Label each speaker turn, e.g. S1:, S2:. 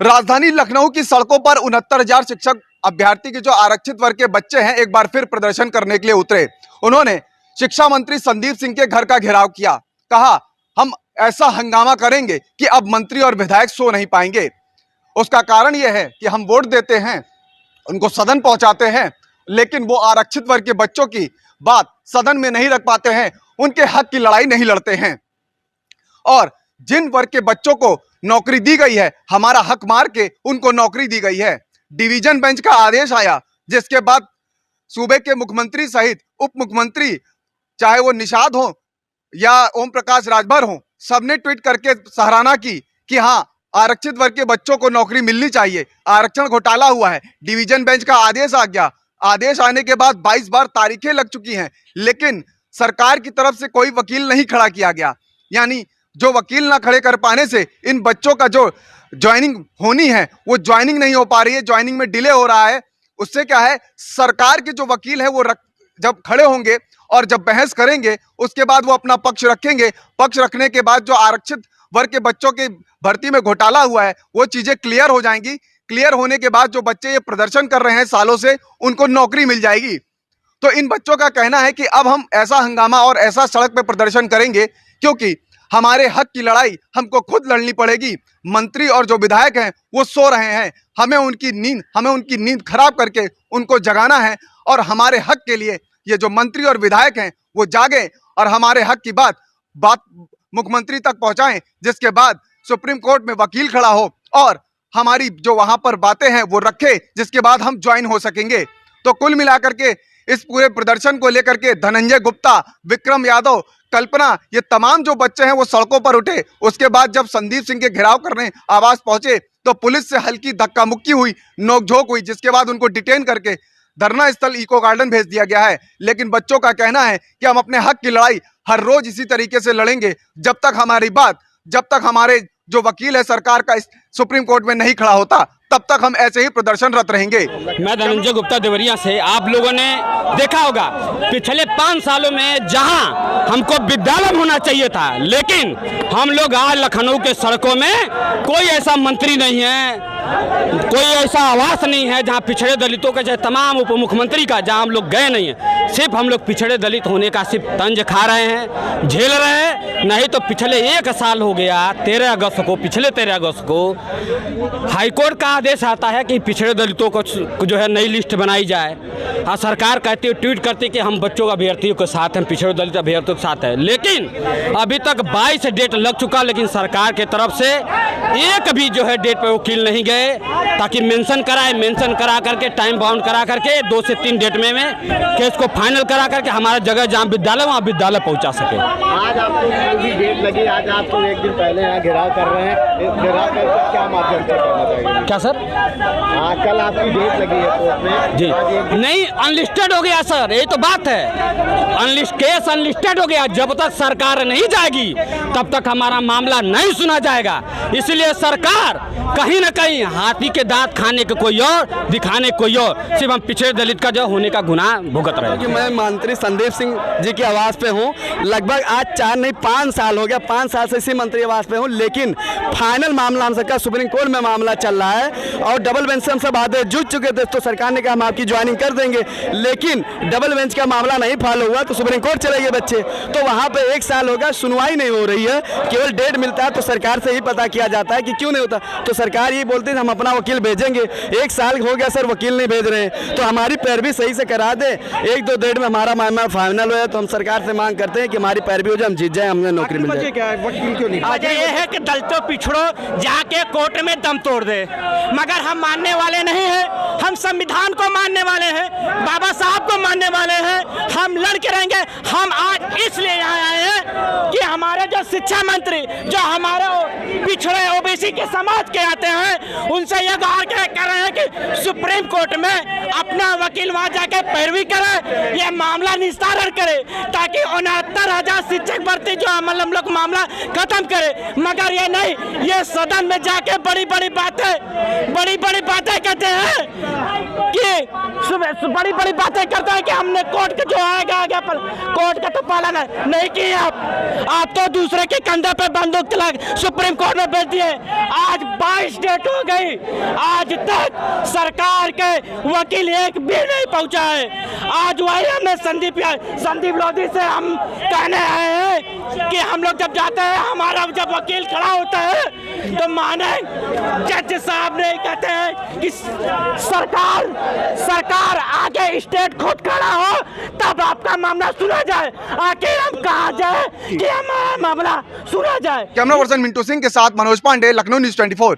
S1: राजधानी लखनऊ की सड़कों पर 69,000 शिक्षक अभ्यर्थी के जो आरक्षित वर्ग के बच्चे हैं एक बार फिर प्रदर्शन करने के लिए उतरे। उन्होंने शिक्षा मंत्री संदीप सिंह के घर का घेराव किया। कहा हम ऐसा हंगामा करेंगे कि अब मंत्री और विधायक सो नहीं पाएंगे। उसका कारण यह है कि हम वोट देते हैं, उनको सदन पहुंचाते हैं, लेकिन वो आरक्षित वर्ग के बच्चों की बात सदन में नहीं रख पाते हैं, उनके हक की लड़ाई नहीं लड़ते हैं। और जिन वर्ग के बच्चों को नौकरी दी गई है, हमारा हक मार के उनको नौकरी दी गई है। डिवीजन बेंच का आदेश आया, जिसके बाद सूबे के मुख्यमंत्री सहित उप मुख्यमंत्री, चाहे वो निषाद हो या ओम प्रकाश राजभर हो, सबने ट्वीट करके सराहना की कि हाँ, आरक्षित वर्ग के बच्चों को नौकरी मिलनी चाहिए। आरक्षण घोटाला हुआ है, डिवीजन बेंच का आदेश आ गया। आदेश आने के बाद 22 बार तारीखें लग चुकी हैं, लेकिन सरकार की तरफ से कोई वकील नहीं खड़ा किया गया। यानी जो वकील ना खड़े कर पाने से इन बच्चों का जो ज्वाइनिंग होनी है वो ज्वाइनिंग नहीं हो पा रही है, ज्वाइनिंग में डिले हो रहा है। उससे क्या है, सरकार के जो वकील है वो जब खड़े होंगे और जब बहस करेंगे, उसके बाद वो अपना पक्ष रखेंगे। पक्ष रखने के बाद जो आरक्षित वर्ग के बच्चों की भर्ती में घोटाला हुआ है वो चीजें क्लियर हो जाएंगी। क्लियर होने के बाद जो बच्चे ये प्रदर्शन कर रहे हैं सालों से, उनको नौकरी मिल जाएगी। तो इन बच्चों का कहना है कि अब हम ऐसा हंगामा और ऐसा सड़क पे प्रदर्शन करेंगे क्योंकि हमारे हक की लड़ाई हमको खुद लड़नी पड़ेगी। मंत्री और जो विधायक हैं वो सो रहे हैं, हमें उनकी नींद खराब करके उनको जगाना है और हमारे हक के लिए ये जो मंत्री और विधायक हैं वो जागे और हमारे हक की बात मुख्यमंत्री तक पहुंचाएं, जिसके बाद सुप्रीम कोर्ट में वकील खड़ा हो और हमारी जो वहां पर बातें हैं वो रखे, जिसके बाद हम ज्वाइन हो सकेंगे। तो कुल मिलाकर के इस पूरे प्रदर्शन को लेकर के धनंजय गुप्ता, विक्रम यादव, कल्पना, ये तमाम जो बच्चे हैं वो सड़कों पर उठे। उसके बाद जब संदीप सिंह के घेराव करने आवास पहुंचे तो पुलिस से हल्की धक्का मुक्की हुई, नोकझोंक हुई, जिसके बाद उनको डिटेन करके धरना स्थल इको गार्डन भेज दिया गया है। लेकिन बच्चों का कहना है कि हम अपने हक की लड़ाई हर रोज इसी तरीके से लड़ेंगे जब तक हमारे जो वकील है सरकार का इस सुप्रीम कोर्ट में नहीं खड़ा होता, तब तक हम ऐसे ही प्रदर्शनरत रहेंगे।
S2: मैं धनंजय गुप्ता देवरिया से। आप लोगों ने देखा होगा पिछले 5 सालों में जहां हमको विद्यालय होना चाहिए था, लेकिन हम लोग आज लखनऊ के सड़कों में कोई ऐसा मंत्री नहीं है, कोई ऐसा आवास नहीं है जहां पिछड़े दलितों के, चाहे तमाम उप मुख्यमंत्री का, जहां हम लोग गए नहीं हैं। सिर्फ हम लोग पिछड़े दलित होने का सिर्फ तंज खा रहे हैं, झेल रहे हैं। नहीं तो पिछले 1 साल हो गया, पिछले 13 अगस्त को हाईकोर्ट का आदेश आता है कि पिछड़े दलितों को जो है नई लिस्ट बनाई जाए, और सरकार कहती है, ट्वीट करती कि हम बच्चों अभ्यर्थियों के साथ हैं, पिछड़े दलित अभ्यर्थियों के साथ है। लेकिन अभी तक 22 डेट लग चुका, लेकिन सरकार के तरफ से एक भी जो है डेट पे वकील नहीं गए ताकि मेंशन करा करके टाइम बाउंड करा करके 2 से 3 डेट में केस को फाइनल करा करके हमारा जगह जहाँ विद्यालय वहाँ विद्यालय पहुँचा सके।
S3: आज आपको कल भी डेट लगी, आज आपको 1 दिन पहले यहाँ घेराव कर रहे हैं, घेराव कर क्या माध्यम से करना चाहिए?
S2: क्या सर?
S3: कल आपकी डेट लगी है कोर्ट में
S2: जी, नहीं अनलिस्टेड हो गया सर, यही तो बात है। केस अनलिस्टेड हो गया। जब तक सरकार नहीं जाएगी तब तक हमारा मामला नहीं सुना जाएगा। इसलिए सरकार कहीं ना कहीं हाथी के दांत खाने के कोई और, दिखाने कोई और, सिर्फ हम पिछड़े दलित का जो होने का गुनाह भुगत रहे हैं।
S4: मैं मंत्री संदीप सिंह जी के आवास पे हूँ। लगभग आज 4 नहीं 5 साल हो गया, 5 साल से इसी मंत्री आवास पे हूँ, लेकिन फाइनल मामला हम सबका सुप्रीम कोर्ट में मामला चल रहा है और डबल बेंच से हम सब आदेश जुट चुके थे। तो सरकार ने कहा हम आपकी ज्वाइनिंग कर देंगे, लेकिन डबल बेंच का मामला नहीं फॉलो हुआ तो सुप्रीम कोर्ट चले गए बच्चे। तो वहाँ पे 1 साल हो गया, सुनवाई नहीं हो रही है। केवल डेट मिलता है तो सरकार से ही पता किया जाता है कि क्यों नहीं होता। तो सरकार ये बोलती है हम अपना वकील भेजेंगे। 1 साल हो गया सर, वकील नहीं भेज रहे हैं। तो हमारी पैरवी सही से करा दे, 1-2 डेट में हमारा मामला फाइनल हो तो हम सरकार से मांग करते हैं कि हमारी पैरवी हो जाए, हम जीत जाए, हमें नौकरी मिल जाए।
S3: क्या है, वकील क्यों नहीं?
S5: वजह ये है कि दलितों पिछड़ो जाके कोर्ट में दम तोड़ दे, मगर हम मानने वाले नहीं हैं। हम संविधान को मानने वाले हैं, बाबा साहब को मानने वाले हैं। हम लड़के रहेंगे। हम आज इसलिए यहाँ आए हैं कि हमारे जो शिक्षा मंत्री, जो हमारे पिछड़े ओबीसी के समाज के आते हैं, उनसे ये गुहार कर रहे हैं कि सुप्रीम कोर्ट में अपना वकील वहाँ जाके पैरवी करे, ये मामला निस्तारण करे, ताकि 69,000 शिक्षक भर्ती जो हम लोग मामला खत्म करे। मगर ये नहीं, ये सदन में जाके बड़ी बड़ी बातें कहते हैं कि बड़ी बड़ी बातें करते हैं कि हमने कोर्ट का जो आगे पर कोर्ट का तो पालन नहीं किया। आप तो दूसरे के कंधे पे बंदूक चला सुप्रीम कोर्ट में भेज दिए। आज 22 डेट हो गई, आज तक सरकार के वकील एक भी नहीं पहुंचा है। आज वही हमने संदीप लोधी से हम कहने आए हैं कि हम लोग जब जाते हैं, हमारा जब वकील खड़ा होता है तो माने जज साहब ने कहते हैं कि सरकार आगे स्टेट खुद खड़ा हो तब आपका मामला सुना जाए। आखिर हम कहाँ जाए कि हमारा मामला सुना जाए।
S1: कैमरा पर्सन मिंटू सिंह के साथ मनोज पांडे, लखनऊ न्यूज़ 24।